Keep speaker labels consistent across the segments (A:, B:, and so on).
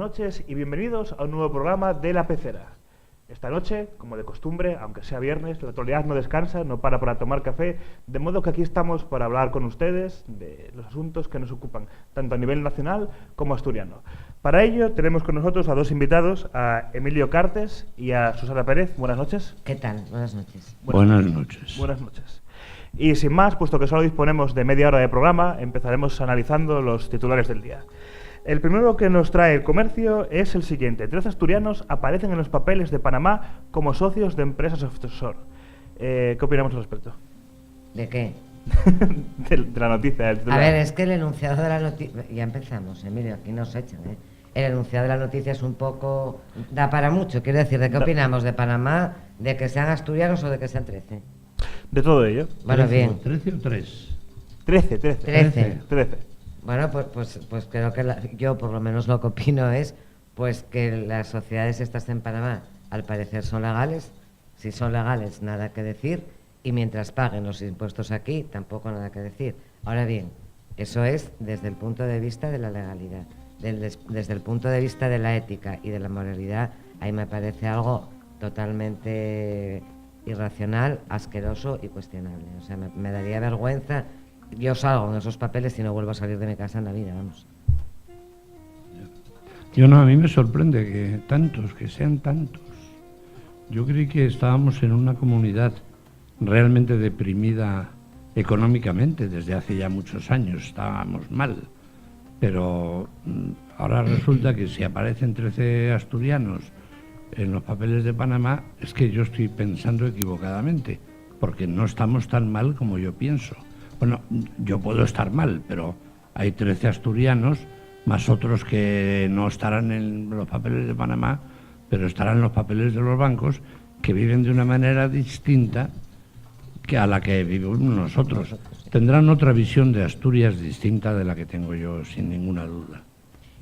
A: noches y bienvenidos a un nuevo programa de La Pecera. Esta noche, como de costumbre, aunque sea viernes, la actualidad no descansa, no para tomar café, de modo que aquí estamos para hablar con ustedes de los asuntos que nos ocupan, tanto a nivel nacional como asturiano. Para ello tenemos con nosotros a dos invitados, a Emilio Cartes y a Susana Pérez. Buenas noches.
B: ¿Qué tal? Buenas noches.
C: Buenas noches.
A: Buenas noches. Y sin más, puesto que solo disponemos de media hora de programa, empezaremos analizando los titulares del día. El primero que nos trae el comercio es el siguiente. 13 asturianos aparecen en los papeles de Panamá como socios de empresas offshore. ¿Qué opinamos al respecto?
B: ¿De qué?
A: de la noticia.
B: A ver, es que el enunciado de la noticia... Ya empezamos, Emilio, aquí nos echan, ¿eh? El enunciado de la noticia es un poco... Da para mucho, quiero decir, ¿de qué opinamos? ¿De Panamá? ¿De que sean asturianos o de que sean 13?
A: De todo ello.
B: Bueno, bien.
C: ¿13 o 3?
A: 13.
B: Bueno, pues creo que yo por lo menos lo que opino es pues que las sociedades estas en Panamá al parecer son legales. Si son legales, nada que decir, y mientras paguen los impuestos aquí, tampoco nada que decir. Ahora bien, eso es desde el punto de vista de la legalidad. Desde el punto de vista de la ética y de la moralidad, ahí me parece algo totalmente irracional, asqueroso y cuestionable. O sea, me daría vergüenza. Yo salgo en esos papeles y no vuelvo a salir de mi casa en la vida, vamos.
C: Yo no, a mí me sorprende que sean tantos. Yo creí que estábamos en una comunidad realmente deprimida económicamente desde hace ya muchos años, estábamos mal. Pero ahora resulta que si aparecen 13 asturianos en los papeles de Panamá, es que yo estoy pensando equivocadamente, porque no estamos tan mal como yo pienso. Bueno, yo puedo estar mal, pero hay 13 asturianos, más otros que no estarán en los papeles de Panamá, pero estarán en los papeles de los bancos, que viven de una manera distinta que a la que vivimos nosotros. Tendrán otra visión de Asturias distinta de la que tengo yo, sin ninguna duda.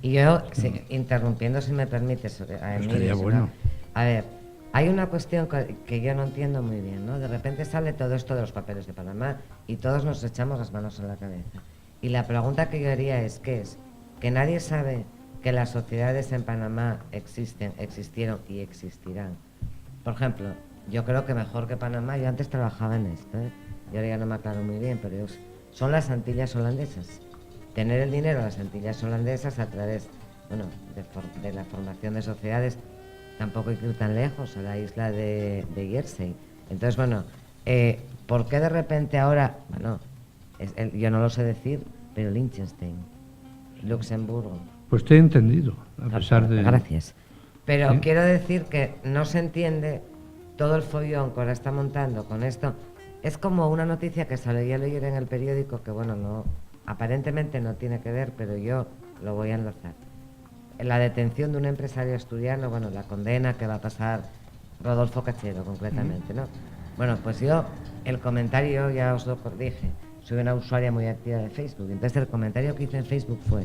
B: Y yo, interrumpiendo, si me permites, a Emilio,
C: estaría bueno.
B: A ver, hay una cuestión que yo no entiendo muy bien, ¿no? De repente sale todo esto de los papeles de Panamá y todos nos echamos las manos en la cabeza. Y la pregunta que yo haría es, ¿qué es? Que nadie sabe que las sociedades en Panamá existieron y existirán. Por ejemplo, yo creo que mejor que Panamá, yo antes trabajaba en esto, ¿eh? Yo ahora ya no me aclaro muy bien, pero son las Antillas holandesas. Tener el dinero de las Antillas holandesas a través, bueno, de la formación de sociedades. Tampoco hay que ir tan lejos, a la isla de Jersey. Entonces, bueno, ¿por qué de repente ahora, bueno, yo no lo sé decir, pero Liechtenstein, Luxemburgo?
C: Pues te he entendido, a pesar de...
B: Gracias. Pero
C: ¿Sí?
B: Quiero decir que no se entiende todo el follón que ahora está montando con esto. Es como una noticia que salió ayer en el periódico que, bueno, no, aparentemente no tiene que ver, pero yo lo voy a enlazar. La detención de un empresario asturiano, bueno, la condena que va a pasar Rodolfo Cachero, concretamente, ¿no? Bueno, pues yo, el comentario, ya os lo dije, soy una usuaria muy activa de Facebook, entonces el comentario que hice en Facebook fue: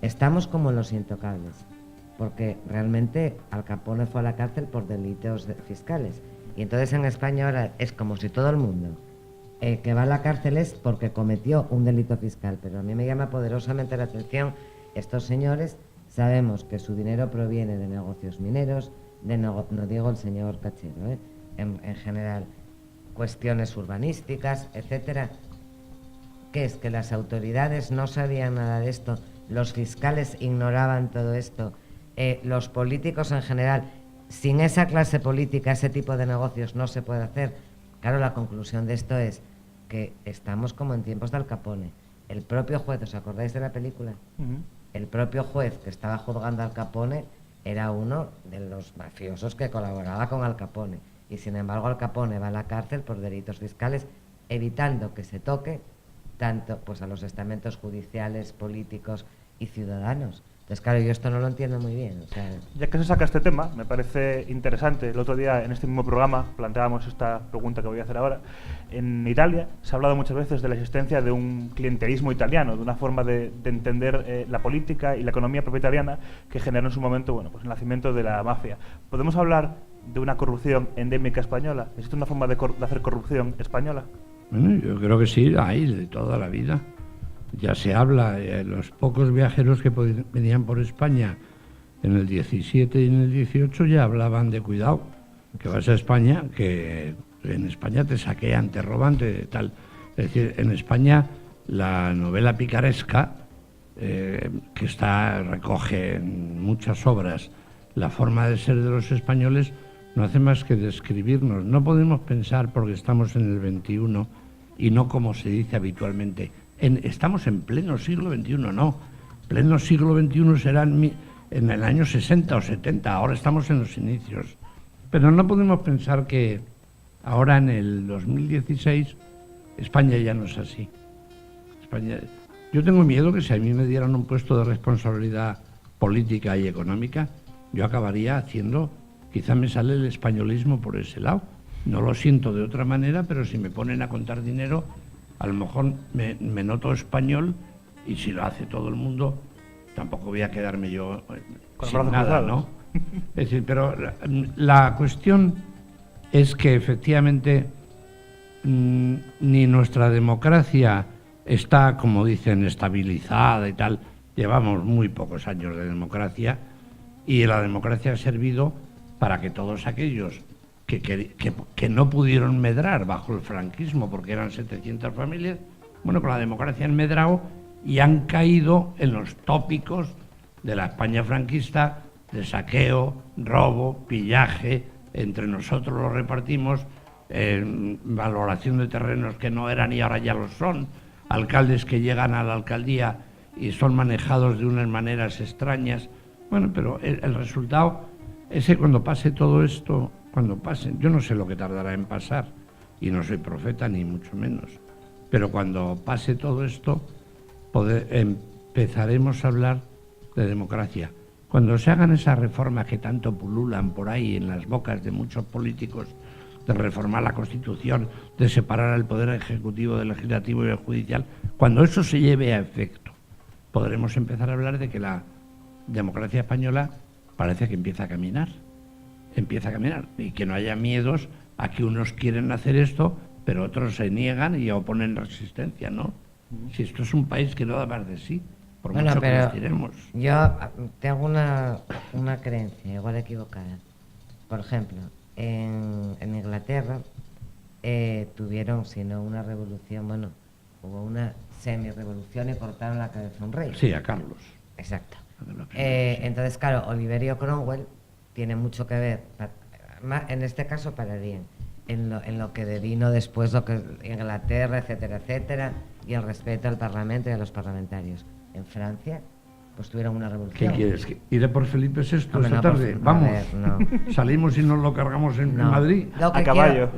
B: estamos como los intocables, porque realmente Al Capone fue a la cárcel por delitos fiscales, y entonces en España ahora es como si todo el mundo que va a la cárcel es porque cometió un delito fiscal, pero a mí me llama poderosamente la atención estos señores. Sabemos que su dinero proviene de negocios mineros, no digo el señor Cachero, en general, cuestiones urbanísticas, etcétera. ¿Qué es? Que las autoridades no sabían nada de esto, los fiscales ignoraban todo esto, los políticos en general, sin esa clase política, ese tipo de negocios no se puede hacer. Claro, la conclusión de esto es que estamos como en tiempos de Al Capone. El propio juez, ¿os acordáis de la película? Uh-huh. El propio juez que estaba juzgando a Al Capone era uno de los mafiosos que colaboraba con Al Capone. Y sin embargo Al Capone va a la cárcel por delitos fiscales, evitando que se toque tanto pues a los estamentos judiciales, políticos y ciudadanos. Entonces, claro, yo esto no lo entiendo muy bien. O sea...
A: Ya que se saca este tema, me parece interesante. El otro día, en este mismo programa, planteábamos esta pregunta que voy a hacer ahora. En Italia se ha hablado muchas veces de la existencia de un clientelismo italiano, de una forma de entender la política y la economía propietariana que generó en su momento, bueno, pues el nacimiento de la mafia. ¿Podemos hablar de una corrupción endémica española? ¿Existe una forma de hacer corrupción española?
C: Bueno, yo creo que sí, hay de toda la vida. Ya se habla, los pocos viajeros que venían por España En el 17 y en el 18 ya hablaban de cuidado, que vas a España, que en España te saquean, te roban, tal. Es decir, en España la novela picaresca, que recoge en muchas obras la forma de ser de los españoles, no hace más que describirnos. No podemos pensar, porque estamos en el XXI y no como se dice habitualmente, estamos en pleno siglo XXI, no. Pleno siglo XXI será en el año 60 o 70, ahora estamos en los inicios. Pero no podemos pensar que ahora en el 2016 España ya no es así. Yo tengo miedo que si a mí me dieran un puesto de responsabilidad política y económica, yo acabaría haciendo, quizá me sale el españolismo por ese lado. No lo siento de otra manera, pero si me ponen a contar dinero, a lo mejor me noto español, y si lo hace todo el mundo, tampoco voy a quedarme yo sin nada, ¿no? Es decir, pero la cuestión es que efectivamente ni nuestra democracia está, como dicen, estabilizada y tal. Llevamos muy pocos años de democracia, y la democracia ha servido para que todos aquellos que no pudieron medrar bajo el franquismo, porque eran 700 familias, bueno, con la democracia han medrado y han caído en los tópicos de la España franquista, de saqueo, robo, pillaje, entre nosotros los repartimos, valoración de terrenos que no eran y ahora ya lo son, alcaldes que llegan a la alcaldía y son manejados de unas maneras extrañas. Bueno, pero el resultado es que cuando pase todo esto, yo no sé lo que tardará en pasar, y no soy profeta ni mucho menos, pero cuando pase todo esto empezaremos a hablar de democracia. Cuando se hagan esas reformas que tanto pululan por ahí en las bocas de muchos políticos, de reformar la Constitución, de separar el poder ejecutivo del legislativo y el judicial, cuando eso se lleve a efecto, podremos empezar a hablar de que la democracia española parece que empieza a caminar, y que no haya miedos a que unos quieren hacer esto, pero otros se niegan y oponen resistencia, ¿no? Si esto es un país que no da más de sí, por mucho que nos tiremos.
B: Yo tengo una creencia, igual equivocada. Por ejemplo, en Inglaterra tuvieron, si no una revolución, bueno, hubo una semi-revolución y cortaron la cabeza a un rey.
C: Sí, a Carlos.
B: Exacto. Entonces, claro, Oliverio Cromwell tiene mucho que ver, en este caso para bien, en lo que devino después lo que Inglaterra, etcétera, etcétera, y el respeto al Parlamento y a los parlamentarios. En Francia, pues tuvieron una revolución.
C: ¿Qué quieres? ¿Iré por Felipe VI esta tarde? Vamos. Salimos y nos lo cargamos en Madrid.
A: A caballo.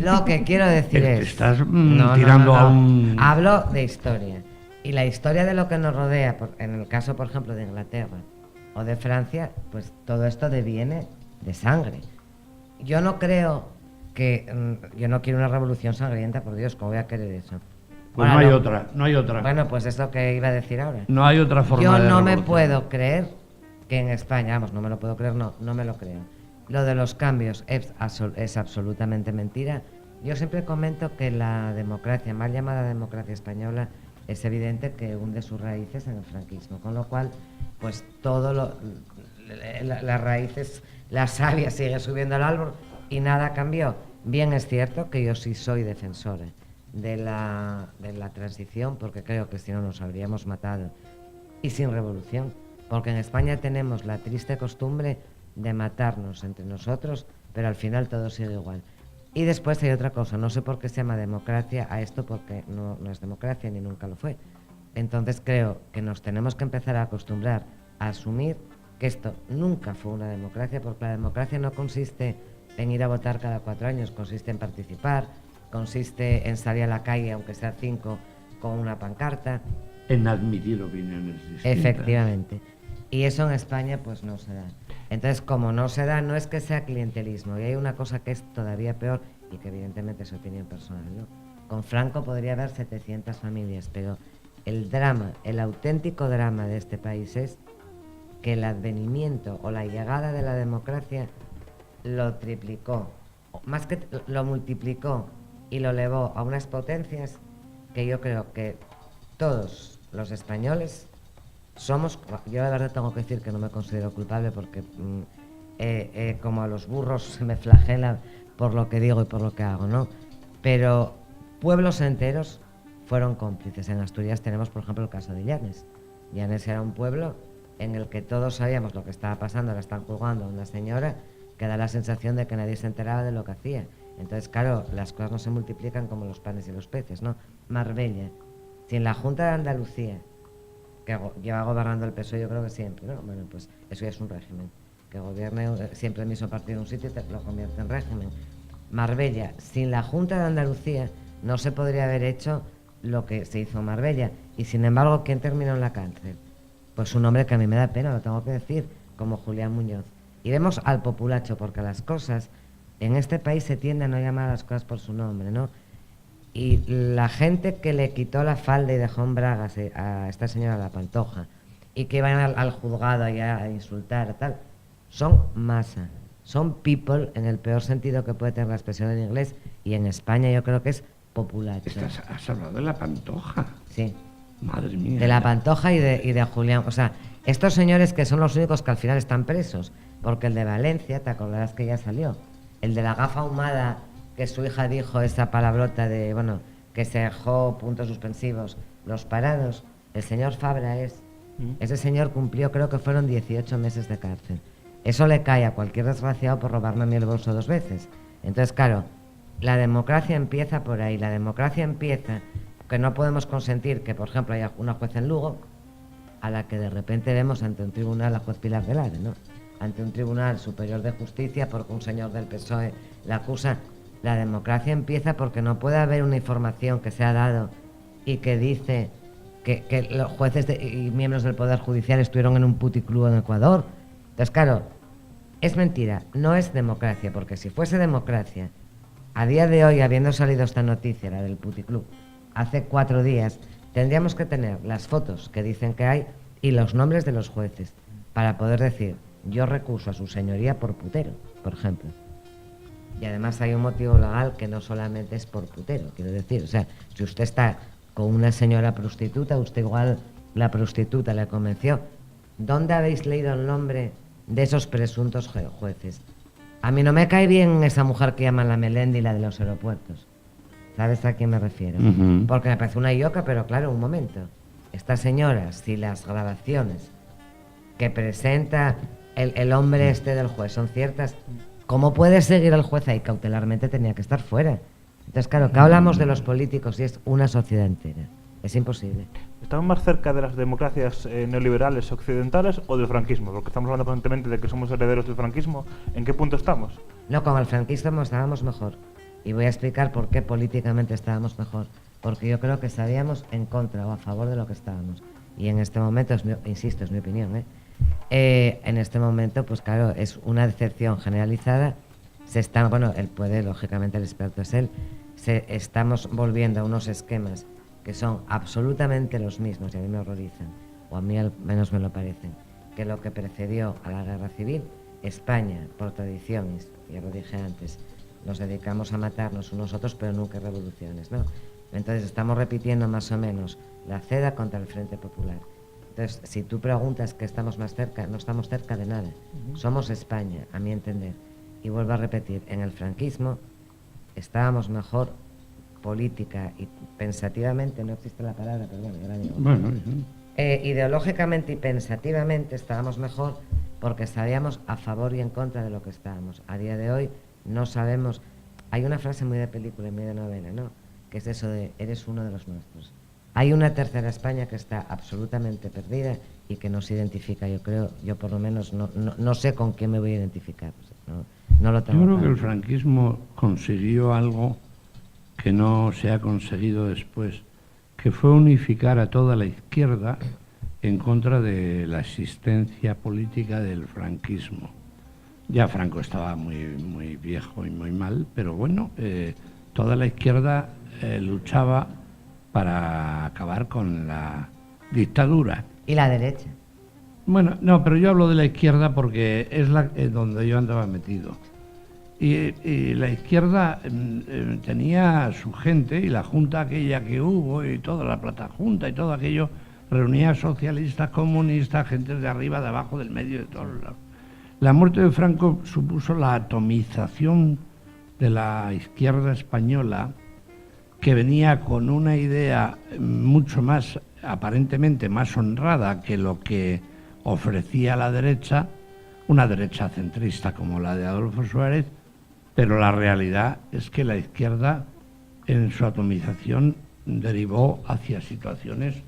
B: Lo que quiero decir es...
C: Estás tirando a un...
B: Hablo de historia. Y la historia de lo que nos rodea, en el caso, por ejemplo, de Inglaterra o de Francia, pues todo esto deviene de sangre. Yo no creo que... yo no quiero una revolución sangrienta, por Dios, ¿cómo voy a querer eso?
C: Pues no hay otra.
B: Bueno, pues es lo que iba a decir ahora.
C: No hay otra forma
B: Yo
C: de
B: no
C: revolución.
B: me puedo creer que en España, vamos, no me lo puedo creer, no me lo creo. Lo de los cambios es absolutamente mentira. Yo siempre comento que la democracia, mal llamada democracia española, es evidente que hunde sus raíces en el franquismo, con lo cual, pues las raíces, la savia sigue subiendo al árbol y nada cambió. Bien es cierto que yo sí soy defensora de la transición, porque creo que si no nos habríamos matado, y sin revolución, porque en España tenemos la triste costumbre de matarnos entre nosotros, pero al final todo sigue igual. Y después hay otra cosa, no sé por qué se llama democracia a esto, porque no es democracia ni nunca lo fue. Entonces creo que nos tenemos que empezar a acostumbrar a asumir que esto nunca fue una democracia, porque la democracia no consiste en ir a votar cada 4 años, consiste en participar, consiste en salir a la calle, aunque sea 5, con una pancarta.
C: En admitir opiniones distintas.
B: Efectivamente. Y eso en España pues no se da. Entonces, como no se da, no es que sea clientelismo. Y hay una cosa que es todavía peor, y que evidentemente es opinión personal, ¿no? Con Franco podría haber 700 familias, pero el drama, el auténtico drama de este país es que el advenimiento o la llegada de la democracia lo triplicó, más que lo multiplicó, y lo elevó a unas potencias que yo creo que todos los españoles yo la verdad tengo que decir que no me considero culpable porque como a los burros se me flagela por lo que digo y por lo que hago, ¿no? Pero pueblos enteros fueron cómplices. En Asturias tenemos, por ejemplo, el caso de Llanes. Llanes era un pueblo en el que todos sabíamos lo que estaba pasando, le están juzgando a una señora que da la sensación de que nadie se enteraba de lo que hacía. Entonces, claro, las cosas no se multiplican como los panes y los peces, ¿no? Marbella, sin la Junta de Andalucía, que lleva gobernando el PSOE yo creo que siempre, ¿no? Bueno, pues eso ya es un régimen. Que gobierne siempre el mismo partido en un sitio y te lo convierte en régimen. Marbella, sin la Junta de Andalucía no se podría haber hecho lo que se hizo en Marbella. Y sin embargo, ¿quién terminó en la cárcel? Pues un hombre que a mí me da pena, lo tengo que decir, como Julián Muñoz. Y vemos al populacho, porque las cosas, en este país se tiende a no llamar a las cosas por su nombre, ¿no? Y la gente que le quitó la falda y dejó en bragas a esta señora La Pantoja, y que iban al juzgado a insultar a tal, son masa, son people en el peor sentido que puede tener la expresión en inglés, y en España yo creo que es populacho.
C: ¿Has hablado de La Pantoja?
B: Sí.
C: Madre mía.
B: De La Pantoja y de Julián. O sea, estos señores que son los únicos que al final están presos, porque el de Valencia, te acordarás que ya salió, el de la gafa ahumada, que su hija dijo esa palabrota de, bueno, que se dejó puntos suspensivos, los parados, el señor Fabra ese señor cumplió, creo que fueron 18 meses de cárcel. Eso le cae a cualquier desgraciado por robarme a mí el bolso 2 veces. Entonces, claro, la democracia empieza por ahí. La democracia empieza que no podemos consentir que, por ejemplo, haya una jueza en Lugo a la que de repente vemos ante un tribunal, la juez Pilar Velarde, ¿no? Ante un tribunal superior de justicia porque un señor del PSOE la acusa. La democracia empieza porque no puede haber una información que se ha dado y que dice que los jueces y miembros del Poder Judicial estuvieron en un puticlub en Ecuador. Entonces, claro, es mentira, no es democracia, porque si fuese democracia, a día de hoy, habiendo salido esta noticia, la del puticlub, hace 4 días, tendríamos que tener las fotos que dicen que hay y los nombres de los jueces para poder decir, yo recuso a su señoría por putero, por ejemplo. Y además hay un motivo legal que no solamente es por putero, quiero decir, o sea, si usted está con una señora prostituta, usted igual la prostituta le convenció. ¿Dónde habéis leído el nombre de esos presuntos jueces? A mí no me cae bien esa mujer que llaman la Melendi, la de los aeropuertos. ¿Sabes a quién me refiero? Porque me parece una yoca, pero claro, un momento. Esta señora, si las grabaciones que presenta el hombre este del juez son ciertas, ¿cómo puede seguir el juez ahí? Cautelarmente tenía que estar fuera. Entonces, claro, que hablamos de los políticos y es una sociedad entera. Es imposible.
A: ¿Estamos más cerca de las democracias neoliberales occidentales o del franquismo? Porque estamos hablando constantemente de que somos herederos del franquismo. ¿En qué punto estamos?
B: No, con el franquismo estábamos mejor. Y voy a explicar por qué políticamente estábamos mejor. Porque yo creo que sabíamos en contra o a favor de lo que estábamos. Y en este momento, insisto, es mi opinión, en este momento, pues claro, es una decepción generalizada. Lógicamente el experto es él. Estamos volviendo a unos esquemas que son absolutamente los mismos y a mí me horrorizan, o a mí al menos me lo parecen, que lo que precedió a la guerra civil. España, por tradiciones, ya lo dije antes, nos dedicamos a matarnos unos a otros, pero nunca revoluciones, ¿no? Entonces estamos repitiendo más o menos la CEDA contra el Frente Popular. Entonces, si tú preguntas que estamos más cerca, no estamos cerca de nada. Somos España, a mi entender. Y vuelvo a repetir, en el franquismo estábamos mejor política y pensativamente, no existe la palabra, pero bueno, ahora digo.
C: Bueno,
B: ideológicamente y pensativamente estábamos mejor porque sabíamos a favor y en contra de lo que estábamos. A día de hoy no sabemos. Hay una frase muy de película y muy de novela, ¿no? Que es eso de eres uno de los nuestros. Hay una tercera España que está absolutamente perdida y que nos identifica. Yo creo, yo por lo menos no sé con quién me voy a identificar. No lo tengo
C: yo creo
B: claro.
C: que el franquismo consiguió algo que no se ha conseguido después, que fue unificar a toda la izquierda en contra de la existencia política del franquismo. Ya Franco estaba muy viejo y muy mal, pero bueno, toda la izquierda luchaba para acabar con la dictadura.
B: ¿Y la derecha?
C: Bueno, no, pero yo hablo de la izquierda porque es donde yo andaba metido. Y la izquierda tenía su gente y la junta aquella que hubo y toda la plata junta y todo aquello reunía socialistas, comunistas, gente de arriba, de abajo, del medio, de todos lados. La muerte de Franco supuso la atomización de la izquierda española, que venía con una idea mucho más, aparentemente más honrada que lo que ofrecía la derecha, una derecha centrista como la de Adolfo Suárez, pero la realidad es que la izquierda en su atomización derivó hacia situaciones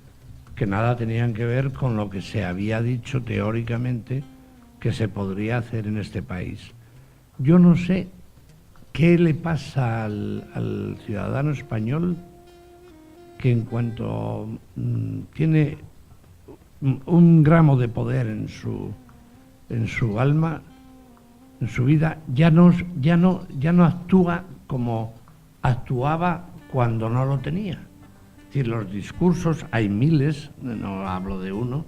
C: que nada tenían que ver con lo que se había dicho teóricamente que se podría hacer en este país. Yo no sé qué le pasa al ciudadano español, que en cuanto tiene un gramo de poder en su alma, en su vida, ya no actúa como actuaba cuando no lo tenía. Es decir, los discursos, hay miles, no hablo de uno,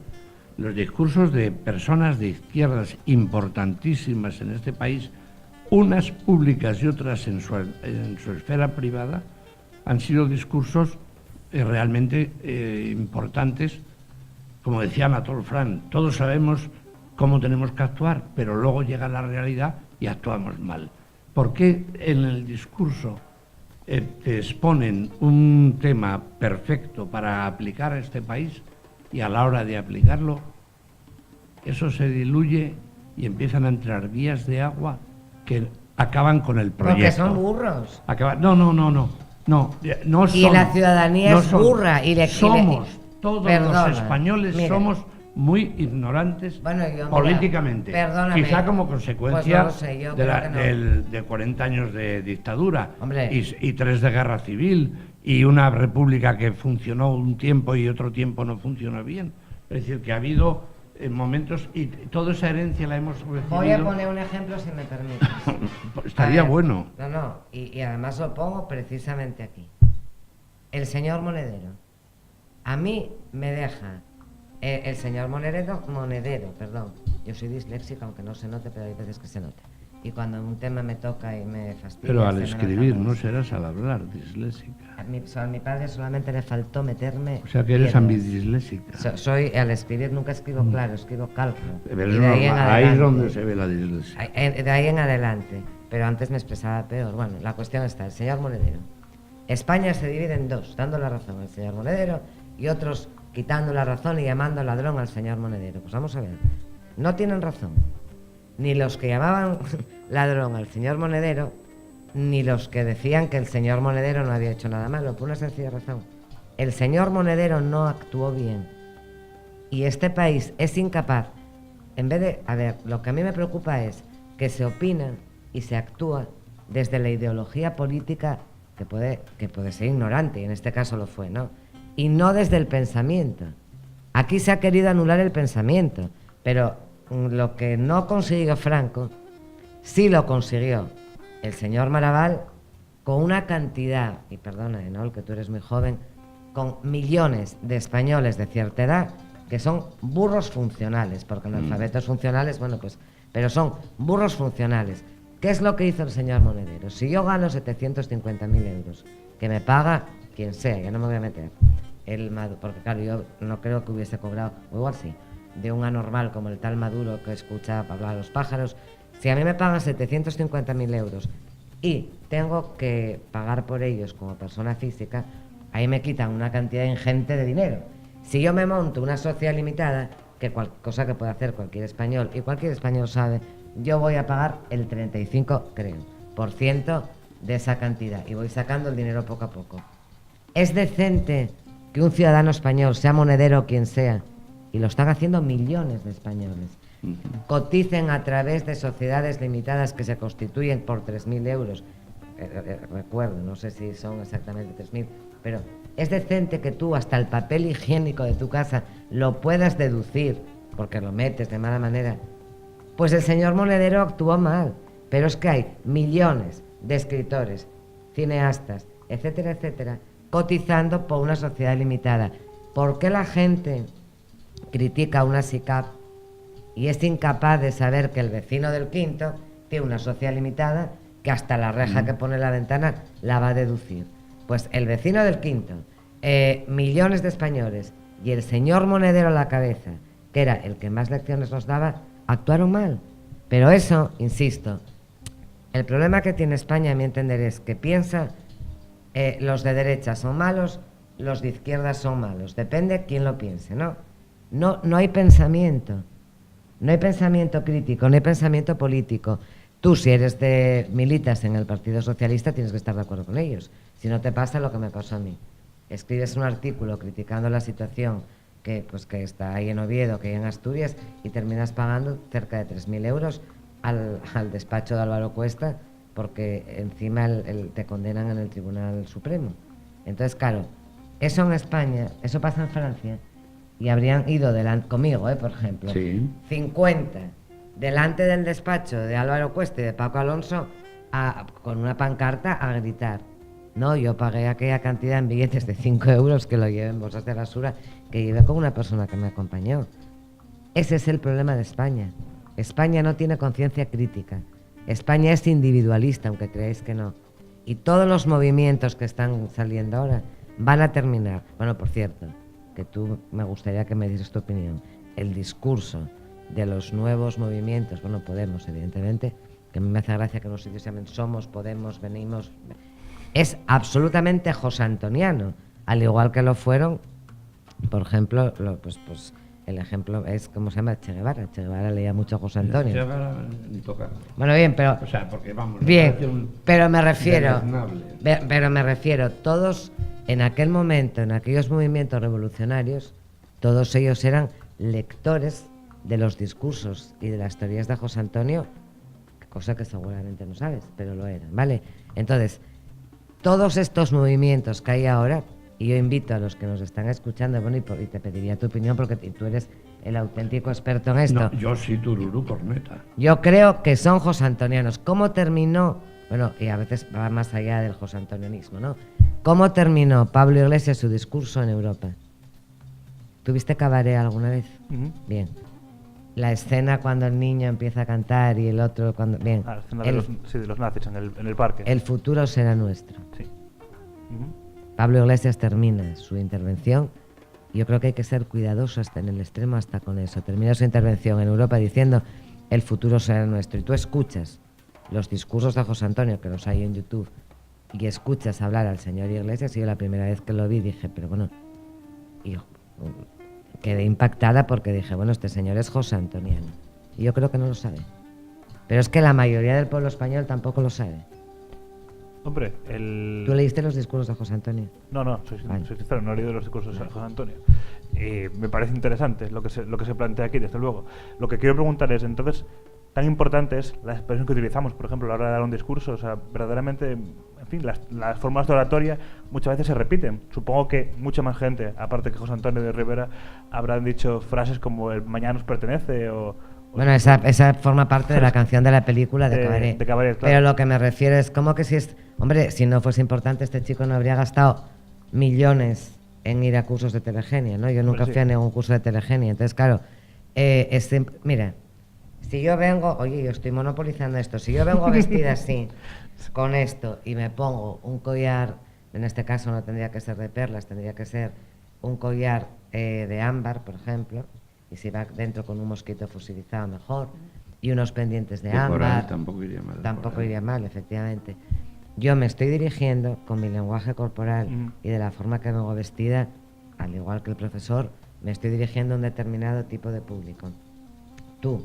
C: los discursos de personas de izquierdas importantísimas en este país, unas públicas y otras en su esfera privada, han sido discursos realmente importantes. Como decía Anatole France, todos sabemos cómo tenemos que actuar, pero luego llega la realidad y actuamos mal. ¿Por qué en el discurso te exponen un tema perfecto para aplicar a este país y a la hora de aplicarlo, eso se diluye y empiezan a entrar vías de agua que acaban con el proyecto?
B: Porque son burros.
C: No
B: y
C: son,
B: la ciudadanía
C: no
B: es
C: son.
B: burra.
C: Somos, todos
B: Perdona,
C: los españoles
B: mire.
C: somos muy ignorantes políticamente.
B: Perdóname.
C: Quizá como consecuencia
B: Pues no lo sé, yo creo que no.
C: de 40 años de dictadura
B: Hombre.
C: y 3 de guerra civil y una república que funcionó un tiempo y otro tiempo no funcionó bien. Es decir, que ha habido momentos y toda esa herencia la hemos recibido.
B: Voy a poner un ejemplo, si me permites.
C: Estaría bueno.
B: No, y además lo pongo precisamente aquí. El señor Monedero. A mí me deja el señor Monedero, perdón. Yo soy disléxica, aunque no se note, pero hay veces que se nota. Y cuando un tema me toca y me fastidia...
C: Pero al
B: se me
C: escribir
B: nota
C: no
B: mucho.
C: serás al hablar disléxica.
B: A mi padre solamente le faltó meterme...
C: O sea que eres
B: piedras.
C: ambidisléxica.
B: Soy, al escribir nunca escribo claro, escribo cálculo.
C: Pero
B: Y
C: es
B: de ahí en
C: normal, ahí es
B: adelante-
C: donde se ve la dislexia.
B: de ahí en adelante, pero antes me expresaba peor. Bueno, la cuestión está, el señor Monedero. España se divide en dos, dando la razón al señor Monedero y otros quitando la razón y llamando ladrón al señor Monedero. Pues vamos a ver, no tienen razón. Ni los que llamaban ladrón al señor Monedero, ni los que decían que el señor Monedero no había hecho nada malo, por una sencilla razón. El señor Monedero no actuó bien. Y este país es incapaz, en vez de... A ver, lo que a mí me preocupa es que se opina y se actúa desde la ideología política que puede ser ignorante, y en este caso lo fue, ¿no? Y no desde el pensamiento. Aquí se ha querido anular el pensamiento, pero lo que no consiguió Franco, sí lo consiguió el señor Maragall con una cantidad, y perdona, Enol, que tú eres muy joven, con millones de españoles de cierta edad que son burros funcionales, porque analfabetos funcionales, bueno, pues, pero son burros funcionales. ¿Qué es lo que hizo el señor Monedero? Si yo gano 750.000 euros, que me paga quien sea, ya no me voy a meter, porque claro, yo no creo que hubiese cobrado, o igual sí, de un anormal como el tal Maduro que escucha hablar a los pájaros. Si a mí me pagan 750.000 euros y tengo que pagar por ellos como persona física, ahí me quitan una cantidad ingente de dinero. Si yo me monto una sociedad limitada, cosa que puede hacer cualquier español, y cualquier español sabe, yo voy a pagar el 35, creo, por ciento de esa cantidad y voy sacando el dinero poco a poco. ¿Es decente que un ciudadano español, sea Monedero o quien sea, y lo están haciendo millones de españoles, coticen a través de sociedades limitadas que se constituyen por 3.000 euros? Recuerdo, no sé si son exactamente 3.000, pero es decente que tú hasta el papel higiénico de tu casa lo puedas deducir, porque lo metes de mala manera. Pues el señor Monedero actuó mal, pero es que hay millones de escritores, cineastas, etcétera, etcétera, cotizando por una sociedad limitada. ¿Por qué la gente critica una SICAP y es incapaz de saber que el vecino del quinto tiene una sociedad limitada que hasta la reja que pone en la ventana la va a deducir? Pues el vecino del quinto, millones de españoles y el señor Monedero a la cabeza, que era el que más lecciones nos daba, actuaron mal. Pero eso, insisto, el problema que tiene España, a mi entender, es que piensa los de derecha son malos, los de izquierda son malos. Depende quién lo piense, ¿no? No hay pensamiento. No hay pensamiento crítico, no hay pensamiento político. Tú, si eres militas en el Partido Socialista, tienes que estar de acuerdo con ellos. Si no te pasa lo que me pasó a mí. Escribes un artículo criticando la situación que está ahí en Oviedo, que hay en Asturias, y terminas pagando cerca de 3.000 euros al despacho de Álvaro Cuesta, porque encima te condenan en el Tribunal Supremo. Entonces, claro, eso en España, eso pasa en Francia, y habrían ido conmigo, por ejemplo,
C: Sí.
B: 50 delante del despacho de Álvaro Cuesta y de Paco Alonso con una pancarta a gritar. No, yo pagué aquella cantidad en billetes de 5 euros que lo llevé en bolsas de basura, que llevé con una persona que me acompañó. Ese es el problema de España. España no tiene conciencia crítica. España es individualista, aunque creáis que no. Y todos los movimientos que están saliendo ahora van a terminar. Bueno, por cierto, que tú me gustaría que me dieras tu opinión. El discurso de los nuevos movimientos, bueno, Podemos, evidentemente, que a mí me hace gracia que los sitios se llamen Somos, Podemos, Venimos, es absolutamente josantoniano, al igual que lo fueron, por ejemplo, pues el ejemplo es, ¿cómo se llama? Che Guevara. Che Guevara leía mucho a José Antonio.
C: Che Guevara ni tocarlo.
B: Bueno, bien, pero...
C: O sea, porque vamos...
B: Bien, pero me refiero, todos, en aquel momento, en aquellos movimientos revolucionarios, todos ellos eran lectores de los discursos y de las teorías de José Antonio, cosa que seguramente no sabes, pero lo eran, ¿vale? Entonces, todos estos movimientos que hay ahora, y yo invito a los que nos están escuchando, bueno, y te pediría tu opinión porque tú eres el auténtico experto en esto.
C: No, yo sí, Tururú Corneta.
B: Yo creo que son josantonianos. ¿Cómo terminó? Bueno, y a veces va más allá del josantonianismo, ¿no? ¿Cómo terminó Pablo Iglesias su discurso en Europa? ¿Tuviste cabaret alguna vez?
A: Ujú.
B: Bien. La escena cuando el niño empieza a cantar y el otro cuando... Bien.
A: La escena de los nazis en el parque.
B: El futuro será nuestro.
A: Sí. Ujú.
B: Pablo Iglesias termina su intervención. Yo creo que hay que ser cuidadoso hasta en el extremo, hasta con eso. Termina su intervención en Europa diciendo el futuro será nuestro. Y tú escuchas los discursos de José Antonio, que los hay en YouTube, y escuchas hablar al señor Iglesias, y yo la primera vez que lo vi dije, pero bueno, y yo quedé impactada porque dije, bueno, este señor es José Antoniano. Y yo creo que no lo sabe. Pero es que la mayoría del pueblo español tampoco lo sabe.
A: Hombre,
B: ¿Tú leíste los discursos de José Antonio?
A: No, soy sincero, no he leído los discursos de José Antonio. Me parece interesante lo que se plantea aquí, desde luego. Lo que quiero preguntar es, entonces, tan importante es la expresión que utilizamos, por ejemplo, a la hora de dar un discurso. O sea, verdaderamente, en fin, las formas de oratoria muchas veces se repiten. Supongo que mucha más gente, aparte que José Antonio de Rivera, habrán dicho frases como el mañana nos pertenece o
B: bueno, esa forma parte de la canción de la película de Cabaret.
A: De Cabaret, claro.
B: Pero lo que me refiero es como que hombre, si no fuese importante, este chico no habría gastado millones en ir a cursos de telegenia, ¿no? Yo nunca fui a ningún curso de telegenia. Entonces, claro, mira, si yo vengo, oye, yo estoy monopolizando esto, si yo vengo vestida así, con esto, y me pongo un collar, en este caso no tendría que ser de perlas, tendría que ser un collar de ámbar, por ejemplo, y si va dentro con un mosquito fusilizado mejor, y unos pendientes de ámbar,
C: tampoco iría mal.
B: tampoco iría mal, efectivamente. Yo me estoy dirigiendo con mi lenguaje corporal y de la forma que vengo vestida, al igual que el profesor, me estoy dirigiendo a un determinado tipo de público. Tú,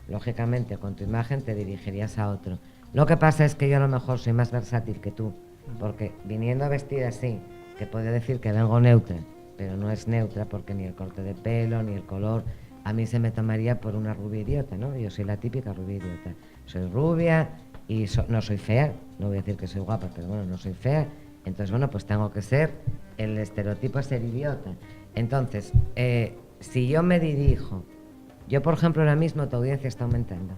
B: lógicamente, con tu imagen te dirigirías a otro. Lo que pasa es que yo a lo mejor soy más versátil que tú, porque viniendo vestida así, que puedo decir que vengo neutra, pero no es neutra porque ni el corte de pelo, ni el color, a mí se me tomaría por una rubia idiota, ¿no? Yo soy la típica rubia idiota. Soy rubia y no soy fea, no voy a decir que soy guapa, pero bueno, no soy fea. Entonces, bueno, pues tengo que ser, el estereotipo es ser idiota. Entonces, si yo me dirijo, yo por ejemplo ahora mismo tu audiencia está aumentando.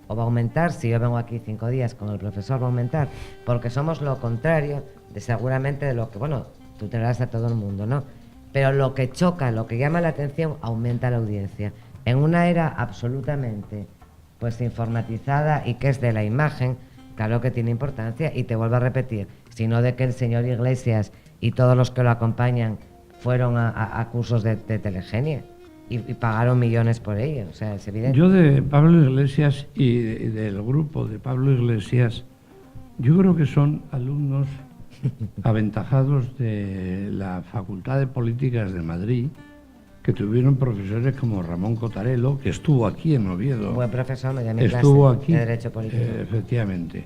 B: O va a aumentar, si yo vengo aquí 5 días con el profesor va a aumentar, porque somos lo contrario de seguramente de lo que, bueno, tú te das a todo el mundo, ¿no? Pero lo que choca, lo que llama la atención, aumenta la audiencia. En una era absolutamente pues informatizada y que es de la imagen, claro que tiene importancia, y te vuelvo a repetir, sino de que el señor Iglesias y todos los que lo acompañan fueron a cursos de telegenia y pagaron millones por ello, o sea, es evidente.
C: Yo de Pablo Iglesias y del grupo de Pablo Iglesias, yo creo que son alumnos aventajados de la Facultad de Políticas de Madrid, que tuvieron profesores como Ramón Cotarelo, que estuvo aquí en Oviedo.
B: Un buen profesor, me dio mi
C: Estuvo
B: clase
C: aquí,
B: de Derecho Político.
C: efectivamente.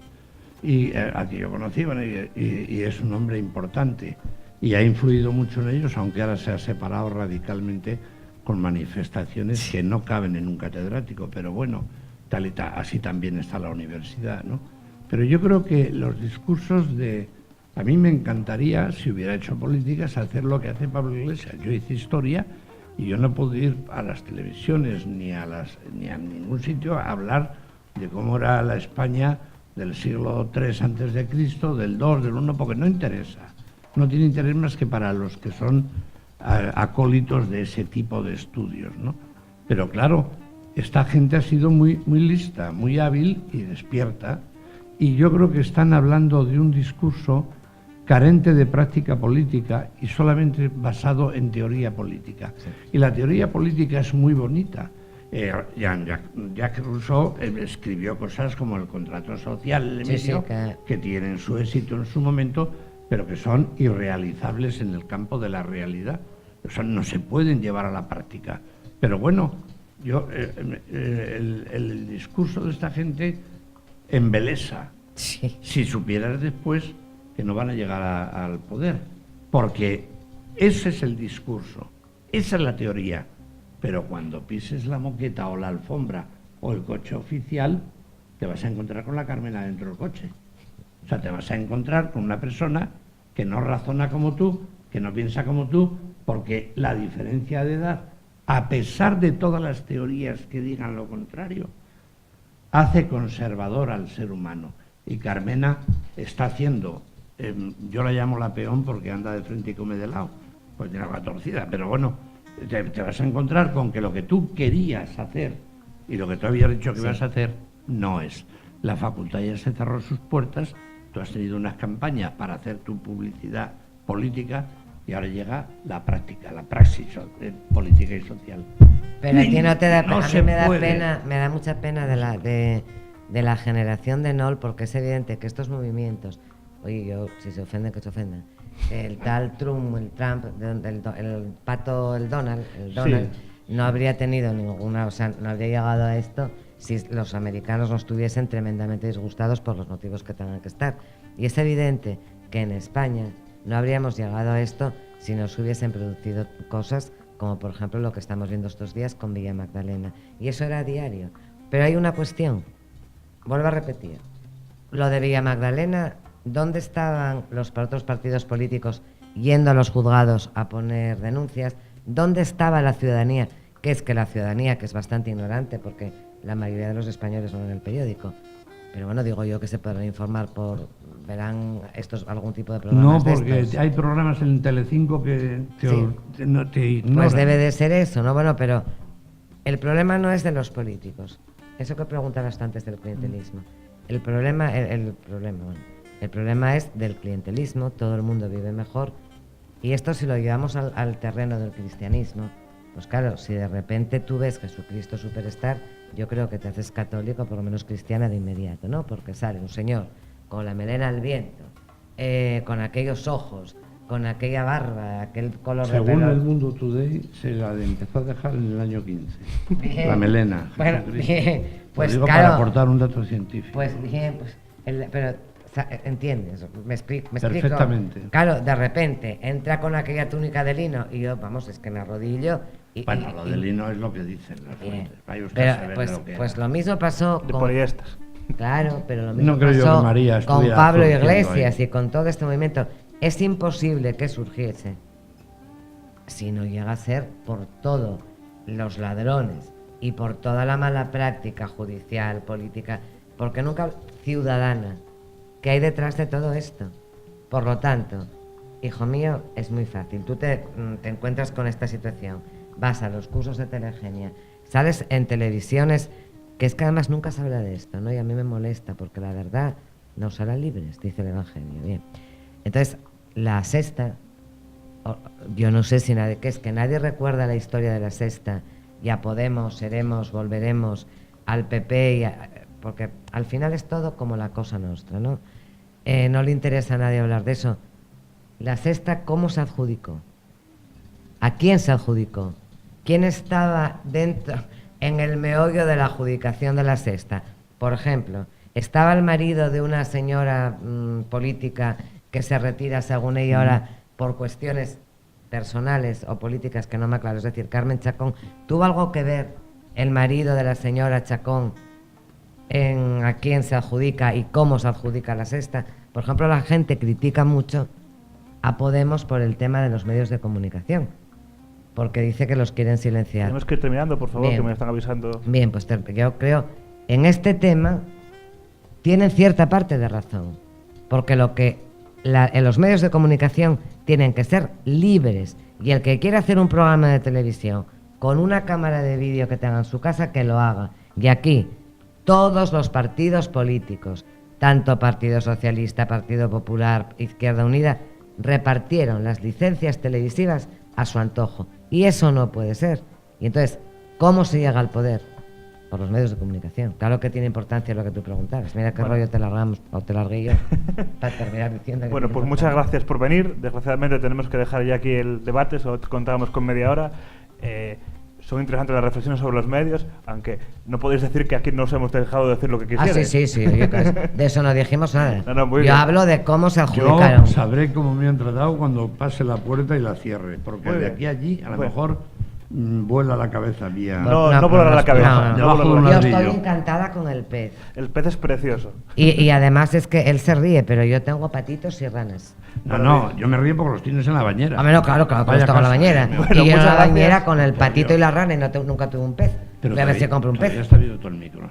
C: Y aquí yo conocí, bueno, y es un hombre importante. Y ha influido mucho en ellos, aunque ahora se ha separado radicalmente con manifestaciones que no caben en un catedrático. Pero bueno, tal y tal, así también está la universidad, ¿no? Pero yo creo que los discursos de... A mí me encantaría, si hubiera hecho políticas, hacer lo que hace Pablo Iglesias. Yo hice historia y yo no puedo ir a las televisiones ni a ningún sitio a hablar de cómo era la España del siglo III antes de Cristo, del II, del I, porque no interesa. No tiene interés más que para los que son acólitos de ese tipo de estudios, ¿no? Pero claro, esta gente ha sido muy, muy lista, muy hábil y despierta, y yo creo que están hablando de un discurso carente de práctica política y solamente basado en teoría política. Sí. Y la teoría política es muy bonita. Jean-Jacques Rousseau escribió cosas como el contrato social, que tienen su éxito en su momento, pero que son irrealizables en el campo de la realidad. O sea, no se pueden llevar a la práctica. Pero bueno, el discurso de esta gente embelesa. Sí. Si supieras después que no van a llegar al poder, porque ese es el discurso, esa es la teoría, pero cuando pises la moqueta o la alfombra o el coche oficial, te vas a encontrar con la Carmena dentro del coche. O sea, te vas a encontrar con una persona que no razona como tú, que no piensa como tú, porque la diferencia de edad, a pesar de todas las teorías que digan lo contrario, hace conservador al ser humano. Y Carmena está haciendo... yo la llamo la peón porque anda de frente y come de lado, pues tiene la torcida, pero bueno, te vas a encontrar con que lo que tú querías hacer y lo que tú habías dicho que ibas a hacer no es. La facultad ya se cerró sus puertas, tú has tenido unas campañas para hacer tu publicidad política y ahora llega la práctica, la praxis política y social.
B: Pero aquí no te da
C: no
B: a mí me da mucha pena de la generación de Nol, porque es evidente que estos movimientos, oye, yo, si se ofenden, que se ofendan. El tal Trump, el Trump, el pato, el Donald, no habría tenido ninguna, o sea, no habría llegado a esto si los americanos no estuviesen tremendamente disgustados por los motivos que tengan que estar. Y es evidente que en España no habríamos llegado a esto si nos hubiesen producido cosas como, por ejemplo, lo que estamos viendo estos días con Villa Magdalena. Y eso era diario. Pero hay una cuestión, vuelvo a repetir, lo de Villa Magdalena... ¿Dónde estaban los otros partidos políticos yendo a los juzgados a poner denuncias? ¿Dónde estaba la ciudadanía? Que es que la ciudadanía, que es bastante ignorante, porque la mayoría de los españoles no ven el periódico. Pero bueno, digo yo que se podrán informar verán estos algún tipo de programas.
C: No, porque hay programas en Telecinco que no te ignoran.
B: Pues debe de ser eso, ¿no? Bueno, pero el problema no es de los políticos. Eso que preguntabas antes del clientelismo. El problema es del clientelismo, todo el mundo vive mejor, y esto si lo llevamos al terreno del cristianismo, pues claro, si de repente tú ves Jesucristo Superstar, yo creo que te haces católico, por lo menos cristiana de inmediato, ¿no? Porque sale un señor con la melena al viento, con aquellos ojos, con aquella barba, aquel color de pelo.
C: Según el Mundo Today, se la empezó a dejar en el año 15, la melena.
B: Bueno, bien, pues
C: digo
B: claro,
C: para aportar un dato científico.
B: Pues bien, pues, pero... ¿Entiendes? Me explico.
C: Perfectamente.
B: Claro, de repente entra con aquella túnica de lino y yo, vamos, es que me arrodillo.
C: Bueno, lo de lino es lo que dicen las fuentes.
B: Pero, pues lo mismo pasó
A: con poliestas.
B: Claro, pero lo mismo
C: no creo
B: pasó
C: yo que María
B: con Pablo Iglesias
C: ahí.
B: Y con todo este movimiento. Es imposible que surgiese si no llega a ser por todos los ladrones y por toda la mala práctica judicial, política, porque nunca ciudadana que hay detrás de todo esto. Por lo tanto, hijo mío, es muy fácil. Tú te encuentras con esta situación, vas a los cursos de telegenia, sales en televisiones, que es que además nunca se habla de esto, ¿no? Y a mí me molesta, porque la verdad nos hará libres, dice el Evangelio. Bien. Entonces, La Sexta yo no sé si nadie, que es que nadie recuerda la historia de la Sexta, y a Podemos, seremos, volveremos, al PP, porque al final es todo como la Cosa Nostra, ¿no? No le interesa a nadie hablar de eso. La Sexta, ¿cómo se adjudicó? ¿A quién se adjudicó? ¿Quién estaba dentro, en el meollo de la adjudicación de la Sexta? Por ejemplo, estaba el marido de una señora política que se retira, según ella ahora, por cuestiones personales o políticas que no me aclaro. Es decir, Carmen Chacón, ¿tuvo algo que ver el marido de la señora Chacón en a quién se adjudica y cómo se adjudica la Sexta? Por ejemplo, la gente critica mucho a Podemos por el tema de los medios de comunicación, porque dice que los quieren silenciar.
A: Tenemos que ir terminando, por favor,
B: Bien.
A: que me están avisando.
B: Bien, pues yo creo, en este tema tienen cierta parte de razón, porque en los medios de comunicación tienen que ser libres, y el que quiera hacer un programa de televisión con una cámara de vídeo que tenga en su casa, que lo haga. Y aquí, todos los partidos políticos, tanto Partido Socialista, Partido Popular, Izquierda Unida, repartieron las licencias televisivas a su antojo. Y eso no puede ser. Y entonces, ¿cómo se llega al poder? Por los medios de comunicación. Claro que tiene importancia lo que tú preguntabas. Mira qué rollo te largamos, o te largué yo, para terminar diciendo que
A: Bueno,
B: tiene
A: pues muchas
B: importancia.
A: gracias por venir. Desgraciadamente tenemos que dejar ya aquí el debate, solo contábamos con media hora. Son interesantes las reflexiones sobre los medios, aunque no podéis decir que aquí no os hemos dejado decir lo que quisierais.
B: Sí. De eso no dijimos nada.
A: No, muy
B: yo
A: bien.
B: hablo de cómo se
C: Yo
B: adjudicaron.
C: sabré cómo me han tratado cuando pase la puerta y la cierre, porque
A: Muy
C: de
A: bien.
C: aquí a allí a lo
A: Bueno.
C: mejor vuela la cabeza vía...
A: No volará la cabeza.
B: no.
C: Debajo de un
B: Yo
C: ladrillo.
B: estoy encantada con el pez.
A: El pez es precioso.
B: Y además es que él se ríe, pero yo tengo patitos y ranas.
C: No, yo me río porque los tienes en la bañera.
B: A menos, claro, que
C: Vaya
B: los tengo en la
C: casa.
B: bañera.
C: Bueno,
B: y yo en
A: muchas
B: la
A: gracias.
B: bañera con el patito
C: Dios.
B: y la rana y nunca tuve un pez. Voy a ver si compro un pez.
C: Ya está abierto todo el micro.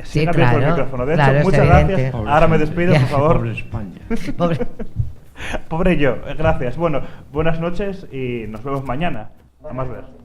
B: Sí,
A: Sin abierto
B: claro,
A: el micrófono. De hecho,
B: claro, es
A: muchas
B: evidente.
A: gracias.
C: Pobre
A: Ahora me
C: gente.
A: despido,
B: Ya.
A: por favor.
C: Pobre España.
B: Pobre.
A: Pobre yo. Gracias. Bueno, buenas noches y nos vemos mañana. A más ver.